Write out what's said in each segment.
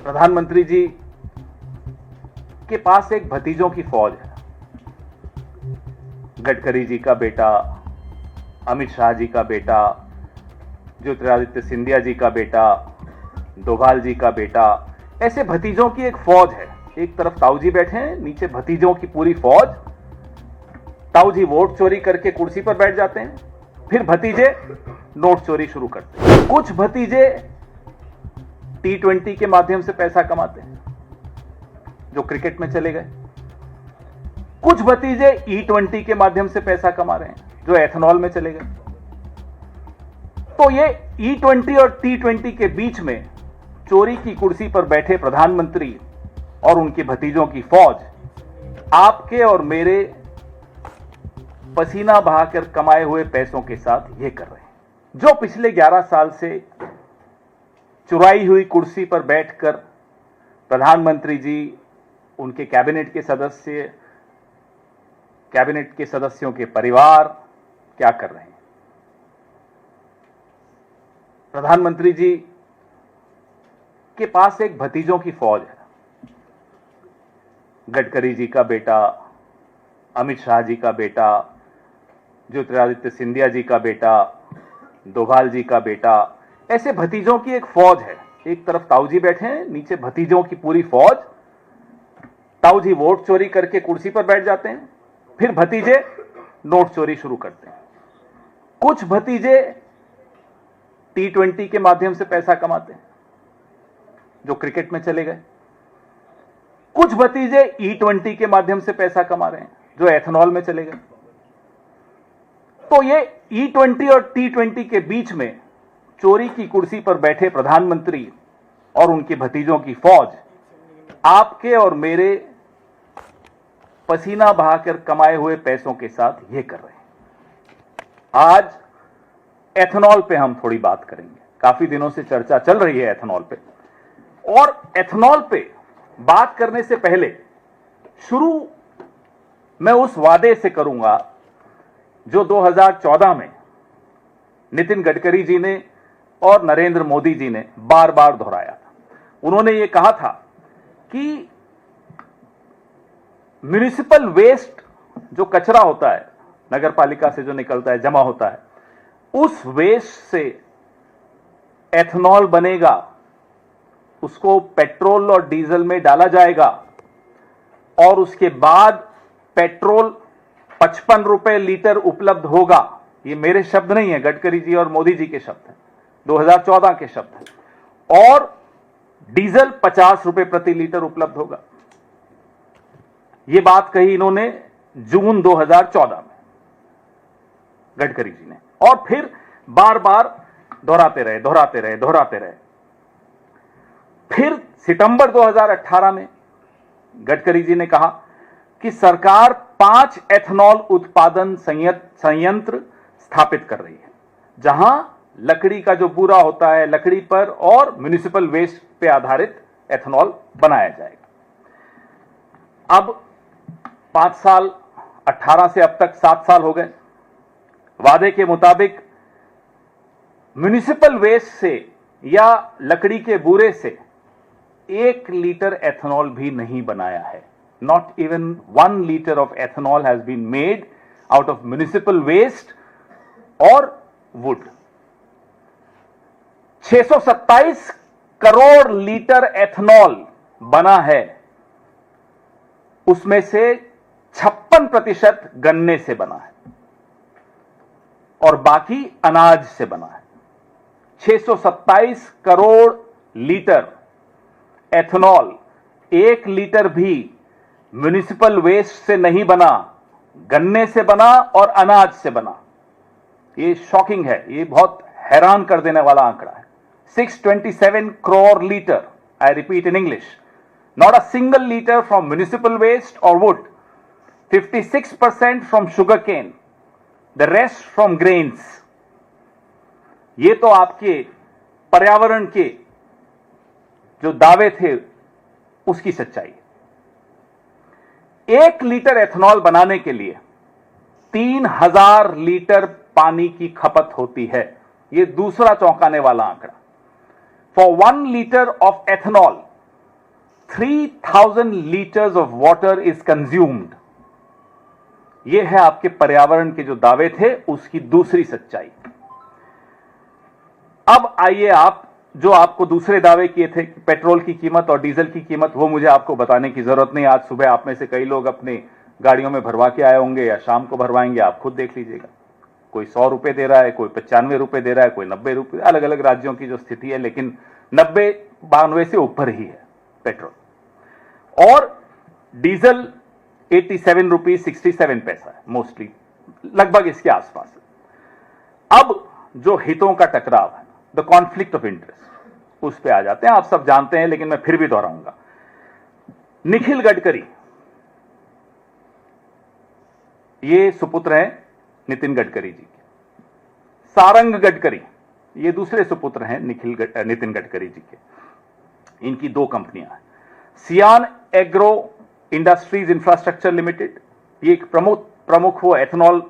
प्रधानमंत्री जी के पास एक भतीजों की फौज है। गडकरी जी का बेटा, अमित शाह जी का बेटा, ज्योतिरादित्य सिंधिया जी का बेटा, डोभाल जी का बेटा, ऐसे भतीजों की एक फौज है। एक तरफ ताऊ जी बैठे हैं, नीचे भतीजों की पूरी फौज। ताऊ जी वोट चोरी करके कुर्सी पर बैठ जाते हैं, फिर भतीजे नोट चोरी शुरू करते हैं। कुछ भतीजे T20 के माध्यम से पैसा कमाते हैं, जो क्रिकेट में चले गए। कुछ भतीजे E20 के माध्यम से पैसा कमा रहे हैं, जो एथेनॉल में चले गए। तो ये E20 और T20 के बीच में चोरी की कुर्सी पर बैठे प्रधानमंत्री और उनके भतीजों की फौज आपके और मेरे पसीना बहाकर कमाए हुए पैसों के साथ ये कर रहे हैं। जो पिछले 11 साल से चुराई हुई कुर्सी पर बैठकर प्रधानमंत्री जी, उनके कैबिनेट के सदस्यों के परिवार क्या कर रहे हैं। प्रधानमंत्री जी के पास एक भतीजों की फौज है। गडकरी जी का बेटा, अमित शाह जी का बेटा, ज्योतिरादित्य सिंधिया जी का बेटा, डोभाल जी का बेटा, ऐसे भतीजों की एक फौज है। एक तरफ ताऊ जी बैठे हैं, नीचे भतीजों की पूरी फौज। ताऊ जी वोट चोरी करके कुर्सी पर बैठ जाते हैं, फिर भतीजे नोट चोरी शुरू करते हैं। कुछ भतीजे T20 के माध्यम से पैसा कमाते हैं, जो क्रिकेट में चले गए। कुछ भतीजे E20 के माध्यम से पैसा कमा रहे हैं, जो एथेनॉल में चले गए। तो ये E20 और T20 के बीच में चोरी की कुर्सी पर बैठे प्रधानमंत्री और उनके भतीजों की फौज आपके और मेरे पसीना बहाकर कमाए हुए पैसों के साथ ये कर रहे हैं। आज एथेनॉल पे हम थोड़ी बात करेंगे। काफी दिनों से चर्चा चल रही है एथेनॉल पे, और एथेनॉल पे बात करने से पहले शुरू मैं उस वादे से करूंगा जो 2014 में नितिन गडकरी जी ने और नरेंद्र मोदी जी ने बार बार दोहराया था। उन्होंने ये कहा था कि म्युनिसिपल वेस्ट, जो कचरा होता है नगर पालिका से जो निकलता है, जमा होता है, उस वेस्ट से एथेनॉल बनेगा, उसको पेट्रोल और डीजल में डाला जाएगा और उसके बाद पेट्रोल 55 रुपए लीटर उपलब्ध होगा। ये मेरे शब्द नहीं है, गडकरी जी और मोदी जी के शब्द हैं, 2014 के शब्द हैं। और डीजल 50 रुपए प्रति लीटर उपलब्ध होगा। यह बात कही इन्होंने जून 2014 में, गडकरी जी ने, और फिर बार बार दोहराते रहे। फिर सितंबर 2018 में गडकरी जी ने कहा कि सरकार 5 एथेनॉल उत्पादन संयंत्र स्थापित कर रही है, जहां लकड़ी का जो बूरा होता है, लकड़ी पर और म्युनिसिपल वेस्ट पे आधारित एथेनॉल बनाया जाएगा। अब 5 साल, 18 से अब तक 7 साल हो गए। वादे के मुताबिक म्युनिसिपल वेस्ट से या लकड़ी के बूरे से 1 लीटर एथेनॉल भी नहीं बनाया है। Not even 1 liter of ethanol has been made out of municipal waste or wood. 627 crore litre ethanol बना है, उसमें से 56% गन्ने से बना है और बाकी अनाज से बना है। 627 करोड़ लीटर एथेनॉल, 1 लीटर भी म्युनिसिपल वेस्ट से नहीं बना, गन्ने से बना और अनाज से बना। ये शॉकिंग है, ये बहुत हैरान कर देने वाला आंकड़ा है। 627 crore liter, I repeat in English, not a single liter from municipal waste or wood, 56% from sugarcane, the rest from grains। ये तो आपके पर्यावरण के जो दावे थे उसकी सच्चाई। 1 लीटर एथेनॉल बनाने के लिए 3000 लीटर पानी की खपत होती है। यह दूसरा चौंकाने वाला आंकड़ा। For 1 litre of ethanol 3000 litres of water is consumed. यह है आपके पर्यावरण के जो दावे थे उसकी दूसरी सच्चाई। अब आइए आप जो आपको दूसरे दावे किए थे पेट्रोल की कीमत और डीजल की कीमत, वो मुझे आपको बताने की जरूरत नहीं। आज सुबह आप में से कई लोग अपनी गाड़ियों में भरवा के आए होंगे या शाम को भरवाएंगे, आप खुद देख लीजिएगा। कोई 100 रुपए दे रहा है, कोई 95 रुपए दे रहा है, कोई 90 रुपए, अलग अलग राज्यों की जो स्थिति है, लेकिन 90-92 से ऊपर ही है पेट्रोल। और डीजल 87 रुपीज 67 पैसा है, मोस्टली लगभग इसके आसपास है। अब जो हितों का टकराव है, द कॉन्फ्लिक्ट ऑफ इंटरेस्ट, उस पे आ जाते हैं। आप सब जानते हैं लेकिन मैं फिर भी दोहराऊंगा। निखिल गडकरी ये सुपुत्र हैं नितिन गडकरी जी के। सारंग गडकरी ये दूसरे सुपुत्र हैं नितिन गडकरी जी के। इनकी दो कंपनियां हैं, सियान एग्रो इंडस्ट्रीज इंफ्रास्ट्रक्चर लिमिटेड, ये एक प्रमुख वो एथेनॉल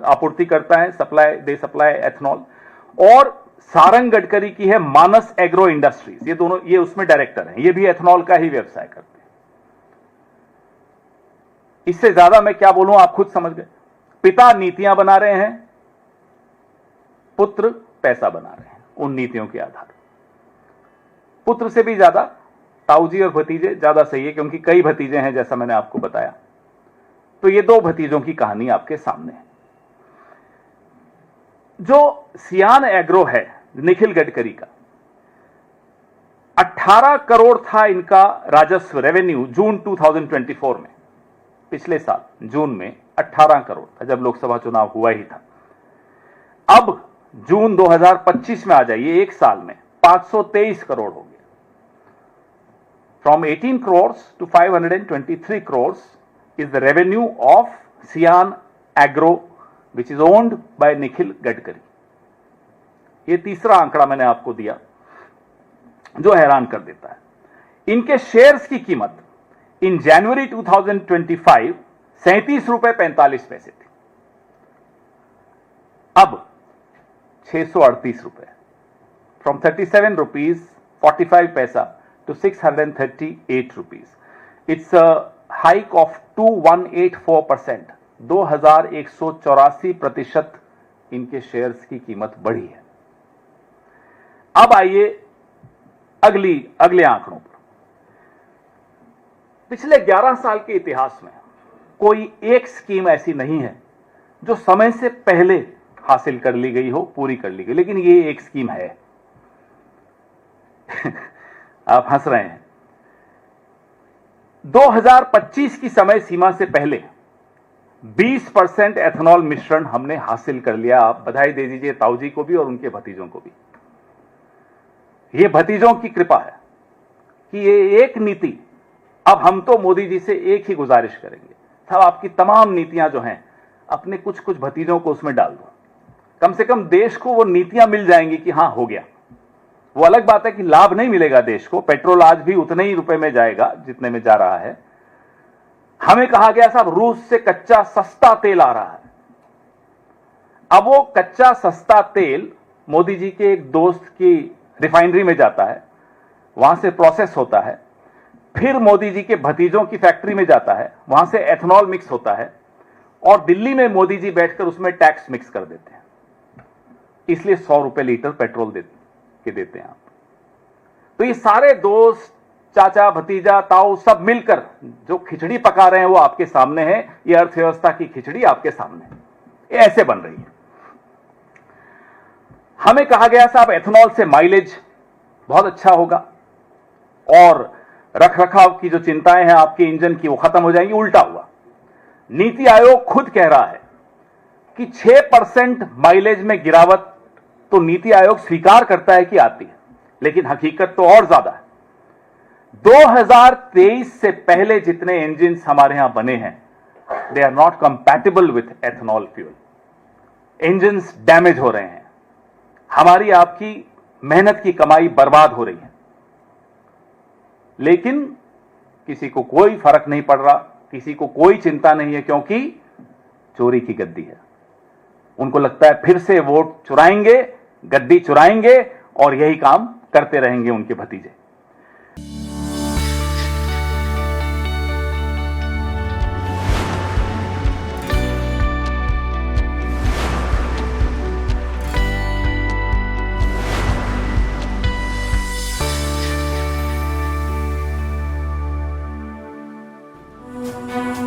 आपूर्ति करता है, दे सप्लाई एथेनॉल। और सारंग गडकरी की है मानस एग्रो इंडस्ट्रीज, ये दोनों, ये उसमें डायरेक्टर हैं, ये भी एथेनॉल का ही व्यवसाय करते हैं। इससे ज्यादा मैं क्या बोलूं, आप खुद समझ गए। पिता नीतियां बना रहे हैं, पुत्र पैसा बना रहे हैं उन नीतियों के आधार। पुत्र से भी ज्यादा ताऊजी और भतीजे ज्यादा सही है, क्योंकि कई भतीजे हैं जैसा मैंने आपको बताया। तो ये दो भतीजों की कहानी आपके सामने है। जो सियान एग्रो है निखिल गडकरी का, 18 करोड़ था इनका राजस्व रेवेन्यू जून 2024 में। पिछले साल जून में 18 करोड़ था जब लोकसभा चुनाव हुआ ही था। अब जून 2025 में आ जाइए, एक साल में 523 करोड़ हो गया। From 18 crore to 523 crore is the revenue of Cian agro which is owned by Nikhil Gadkari. ये तीसरा आंकड़ा मैंने आपको दिया जो हैरान कर देता है। इनके शेयर्स की कीमत इन जनवरी 2025 37 रुपए 45 पैसे थी, अब 638 रुपए, फ्रॉम 37 रुपीज 45 पैसा to 638 rupees. It's a hike of 2184%, 2184% इनके शेयर्स की कीमत बढ़ी है। अब आइए अगले आंकड़ों पर। पिछले 11 साल के इतिहास में कोई एक स्कीम ऐसी नहीं है जो समय से पहले हासिल कर ली गई हो, पूरी कर ली गई, लेकिन ये एक स्कीम है। आप हंस रहे हैं। 2025 की समय सीमा से पहले 20% एथेनॉल मिश्रण हमने हासिल कर लिया। आप बधाई दे दीजिए ताऊजी को भी और उनके भतीजों को भी। ये भतीजों की कृपा है कि ये एक नीति, अब हम तो मोदी जी से एक ही गुजारिश करेंगे, साहब आपकी तमाम नीतियां जो हैं अपने कुछ कुछ भतीजों को उसमें डाल दो। कम से कम देश को वो नीतियां मिल जाएंगी कि हां हो गया। वो अलग बात है कि लाभ नहीं मिलेगा देश को, पेट्रोल आज भी उतने ही रुपए में जाएगा जितने में जा रहा है। हमें कहा गया साहब रूस से कच्चा सस्ता तेल आ रहा है। अब वो कच्चा सस्ता तेल मोदी जी के एक दोस्त की रिफाइनरी में जाता है, वहां से प्रोसेस होता है, फिर मोदी जी के भतीजों की फैक्ट्री में जाता है, वहां से एथेनॉल मिक्स होता है और दिल्ली में मोदी जी बैठकर उसमें टैक्स मिक्स कर देते हैं। इसलिए 100 रुपए लीटर पेट्रोल देते हैं आप। तो ये सारे दोस्त, चाचा, भतीजा, ताऊ सब मिलकर जो खिचड़ी पका रहे हैं वो आपके सामने है। ये अर्थव्यवस्था की खिचड़ी आपके सामने है, ये ऐसे बन रही है। हमें कहा गया साहब एथेनॉल से माइलेज बहुत अच्छा होगा और रखरखाव की जो चिंताएं हैं आपके इंजन की वो खत्म हो जाएंगी। उल्टा हुआ। नीति आयोग खुद कह रहा है कि 6% माइलेज में गिरावट तो नीति आयोग स्वीकार करता है कि आती है, लेकिन हकीकत तो और ज्यादा है। 2023 से पहले जितने इंजन हमारे यहां बने हैं, they are not compatible with ethanol fuel. Engine damage हो रहे हैं, हमारी आपकी मेहनत की कमाई बर्बाद हो रही है, लेकिन किसी को कोई फर्क नहीं पड़ रहा, किसी को कोई चिंता नहीं है, क्योंकि चोरी की गद्दी है। उनको लगता है फिर से वोट चुराएंगे, गद्दी चुराएंगे और यही काम करते रहेंगे उनके भतीजे। है।